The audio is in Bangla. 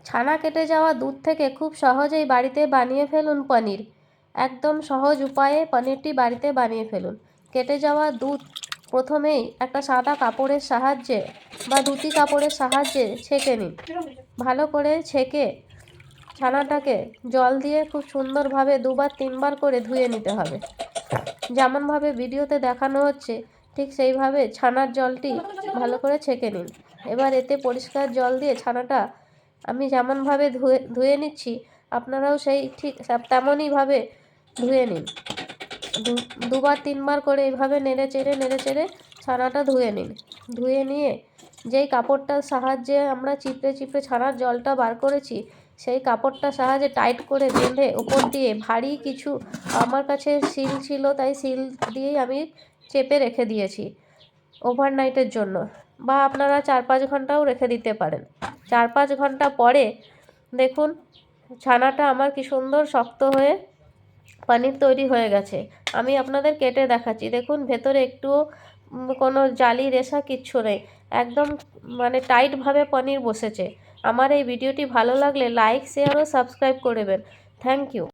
ছানা কেটে যাওয়া দুধ থেকে খুব সহজেই বাড়িতে বানিয়ে ফেলুন পনির। একদম সহজ উপায়ে পনিরটি বাড়িতে বানিয়ে ফেলুন। কেটে যাওয়া দুধ প্রথমেই একটা সাদা কাপড়ের সাহায্যে বা ধুতি কাপড়ের সাহায্যে ছেঁকে নিন। ভালো করে ছেঁকে ছানাটাকে জল দিয়ে খুব সুন্দরভাবে 2-3 বার করে ধুয়ে নিতে হবে। যেমনভাবে ভিডিওতে দেখানো হচ্ছে ঠিক সেইভাবে ছানার জলটি ভালো করে ছেঁকে নিন। এবার এতে পরিষ্কার জল দিয়ে ছানাটা আমি যেমনভাবে ধুয়ে নিচ্ছি আপনারাও সেই ঠিক তেমনইভাবে ধুয়ে নিন। 2-3 বার করে এইভাবে নেড়ে চেড়ে ছানাটা ধুয়ে নিন। ধুয়ে নিয়ে যেই কাপড়টার সাহায্যে আমরা চিপড়ে ছানার জলটা বার করেছি সেই কাপড়টার সাহায্যে টাইট করে বেঁধে উপর দিয়ে ভারী কিছু আমার কাছে সিল ছিল তাই সিল দিয়েই আমি চেপে রেখে দিয়েছি ওভারনাইটের জন্য, বা আপনারা 4-5 ঘন্টাও রেখে দিতে পারেন। 4-5 ঘন্টা পরে দেখুন ছানাটা আমার কি সুন্দর শক্ত হয়ে পনির তৈরি হয়ে গেছে। আমি আপনাদের কেটে দেখাচ্ছি। দেখুন ভেতরে একটুও কোনো জালি রেশা কিচ্ছু নেই, একদম মানে টাইটভাবে পনির বসেছে। আমার এই ভিডিওটি ভালো লাগলে লাইক, শেয়ার ও সাবস্ক্রাইব করবেন। Thank you.